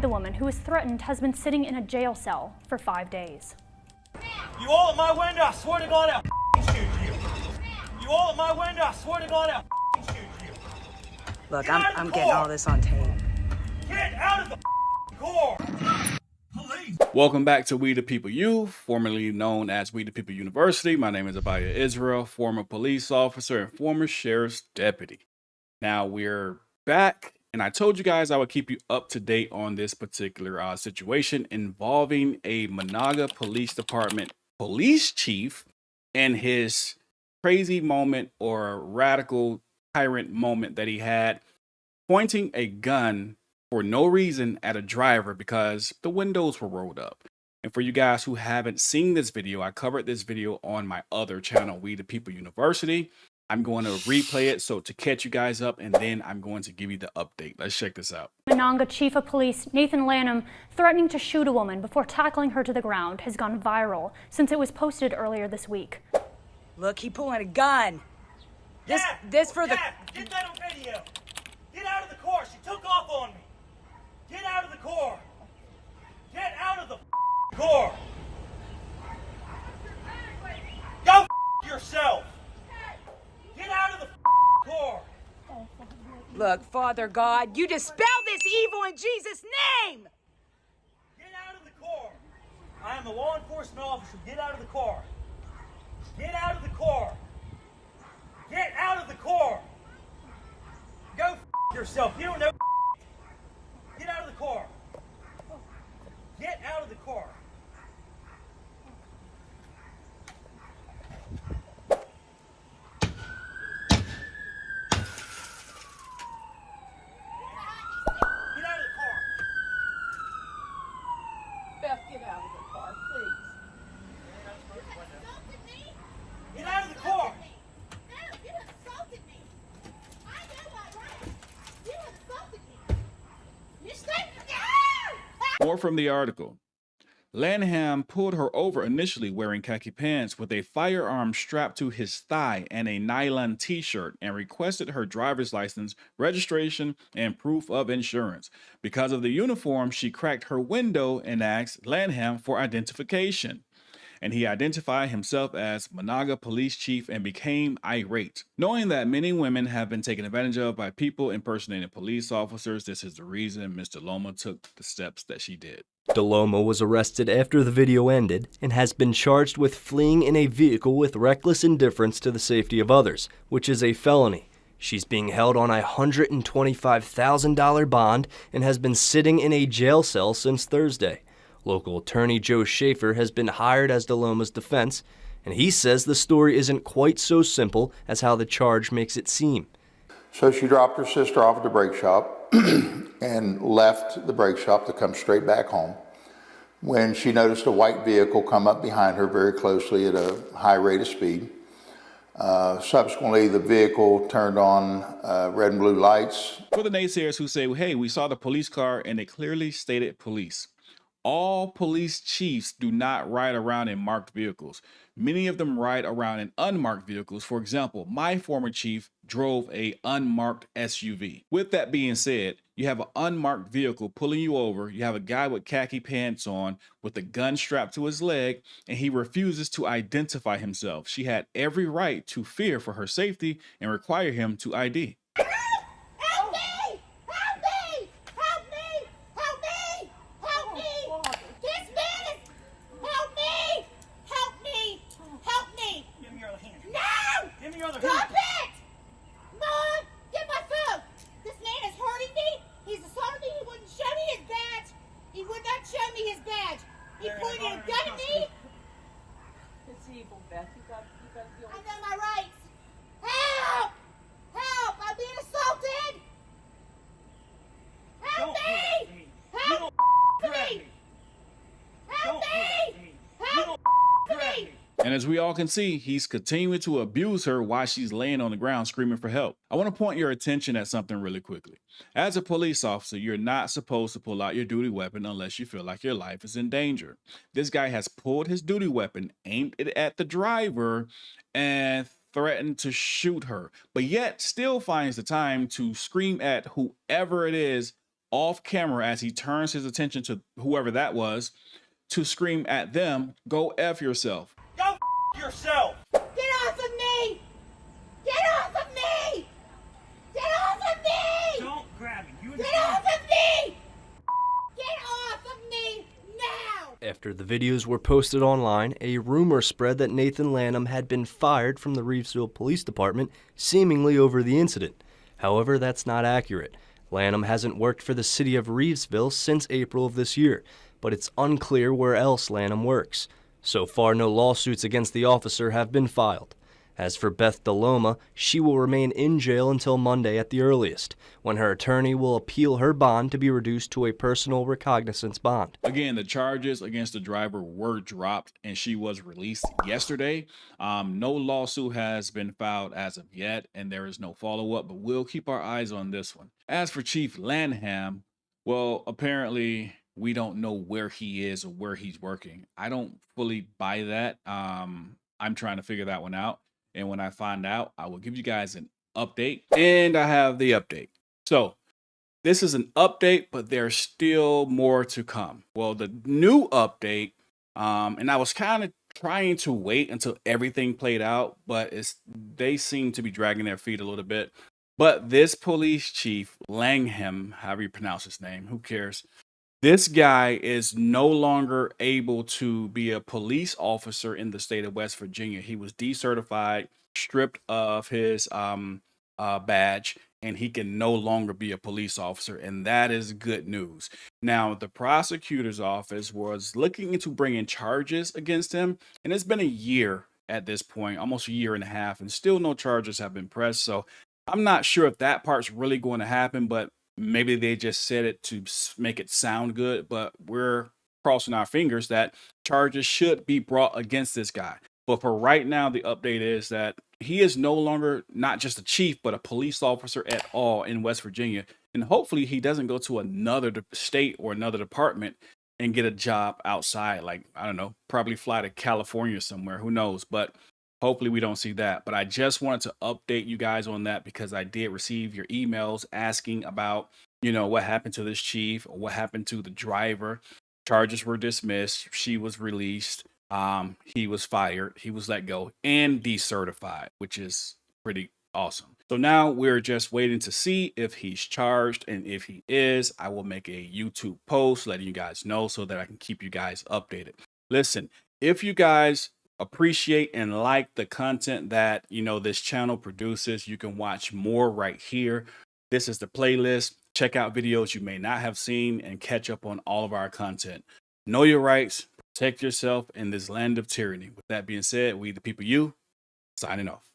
The woman who was threatened has been sitting in a jail cell for 5 days. You all at my window, I swear to God I'll shoot you. You all at my window, I swear to God I'll shoot you. Look, I'm getting all this on tape. Get out of the car! Police! Welcome back to We the People U, formerly known as We the People University. My name is Abiyah Israel, former police officer and former sheriff's deputy. Now we're back, and I told you guys I would keep you up to date on this particular situation involving a Managa Police Department police chief and his crazy moment or radical tyrant moment that he had pointing a gun for no reason at a driver because the windows were rolled up. And for you guys who haven't seen this video, I covered this video on my other channel, We the People University. I'm going to replay it so to catch you guys up, and then I'm going to give you the update. Let's check this out. Managa Chief of Police Nathan Lanham threatening to shoot a woman before tackling her to the ground has gone viral since it was posted earlier this week. Look, he pulling a gun. This for the... Get that on video. Get out of the car. She took off on me. Get out of the car. Get out of the car. Go yourself. Get out of the car. Look, Father God, you dispel this evil in Jesus' name. Get out of the car. I am a law enforcement officer. Get out of the car. Get out of the car. Get out of the car. Go yourself. You don't know. Get out of the car. Get out of the car. Get out of the car. Beth, get out of the car, please. Get out of the car. No, you assaulted me. I know my rights. You assaulted me. You straight. No! More from the article. Lanham pulled her over initially wearing khaki pants with a firearm strapped to his thigh and a nylon t-shirt and requested her driver's license, registration, and proof of insurance. Because of the uniform, she cracked her window and asked Lanham for identification. And he identified himself as Managa Police Chief and became irate. Knowing that many women have been taken advantage of by people impersonating police officers, this is the reason Mr. Loma took the steps that she did. DeLoma was arrested after the video ended and has been charged with fleeing in a vehicle with reckless indifference to the safety of others, which is a felony. She's being held on a $125,000 bond and has been sitting in a jail cell since Thursday. Local attorney Joe Schaefer has been hired as DeLoma's defense, and he says the story isn't quite so simple as how the charge makes it seem. So she dropped her sister off at the brake shop and left the brake shop to come straight back home when she noticed a white vehicle come up behind her very closely at a high rate of speed. Subsequently, the vehicle turned on red and blue lights. For the naysayers who say, hey, we saw the police car and it clearly stated police. All police chiefs do not ride around in marked vehicles. Many of them ride around in unmarked vehicles. For example, my former chief drove a unmarked SUV. With that being said, you have an unmarked vehicle pulling you over. You have a guy with khaki pants on with a gun strapped to his leg, and he refuses to identify himself. She had every right to fear for her safety and require him to ID. Help me! Help me! Help me! Help me! Help me! This man is... Help me! Help me! Help me! Give me your other hand. No! Give me your other Stop hand. it! Mom, get my phone! This man is hurting me. He's assaulted me. He wouldn't show me his badge. He would not show me his badge. He pointed a gun at me. It's evil, Beth. You got to deal I with know my rights. Help! Help! I'm being assaulted! Help Don't me! hit me. You Help don't grab me! me. Help Don't hit me! me. You Help don't grab me! me. And as we all can see, he's continuing to abuse her while she's laying on the ground screaming for help. I want to point your attention at something really quickly. As a police officer, you're not supposed to pull out your duty weapon unless you feel like your life is in danger. This guy has pulled his duty weapon, aimed it at the driver, and threatened to shoot her, but yet still finds the time to scream at whoever it is off camera as he turns his attention to whoever that was to scream at them, "Go F yourself." Go f yourself. Get off of me! Get off of me! Get off of me! Don't grab me. You Get off of me! Get off of me now! After the videos were posted online, a rumor spread that Nathan Lanham had been fired from the Reevesville Police Department, seemingly over the incident. However, that's not accurate. Lanham hasn't worked for the city of Reevesville since April of this year, but it's unclear where else Lanham works. So far, no lawsuits against the officer have been filed. As for Beth DeLoma, she will remain in jail until Monday at the earliest, when her attorney will appeal her bond to be reduced to a personal recognizance bond. Again, the charges against the driver were dropped and she was released yesterday. No lawsuit has been filed as of yet, and there is no follow-up, but we'll keep our eyes on this one. As for Chief Lanham, well, apparently we don't know where he is or where he's working. I don't fully buy that. I'm trying to figure that one out. And when I find out, I will give you guys an update. And I have the update. So this is an update, but there's still more to come. Well, the new update, and I was kind of trying to wait until everything played out, but they seem to be dragging their feet a little bit. But this police chief, Lanham, however you pronounce his name, who cares? This guy is no longer able to be a police officer in the state of West Virginia. He was decertified, stripped of his badge, and he can no longer be a police officer. And that is good news. Now, the prosecutor's office was looking into bringing charges against him. And it's been a year at this point, almost a year and a half, and still no charges have been pressed. So I'm not sure if that part's really going to happen, but maybe they just said it to make it sound good, but we're crossing our fingers that charges should be brought against this guy. But for right now, the update is that he is no longer not just a chief, but a police officer at all in West Virginia. And hopefully he doesn't go to another state or another department and get a job outside. Like, I don't know, probably fly to California somewhere. Who knows? But hopefully we don't see that. But I just wanted to update you guys on that because I did receive your emails asking about, you know, what happened to this chief or what happened to the driver. Charges were dismissed. She was released. He was fired. He was let go and decertified, which is pretty awesome. So now we're just waiting to see if he's charged. And if he is, I will make a YouTube post letting you guys know so that I can keep you guys updated. Listen, if you guys appreciate and like the content that, you know, this channel produces, you can watch more right here. This is the playlist. Check out videos you may not have seen and catch up on all of our content. Know your rights, protect yourself in this land of tyranny. With that being said, we the people, you, signing off.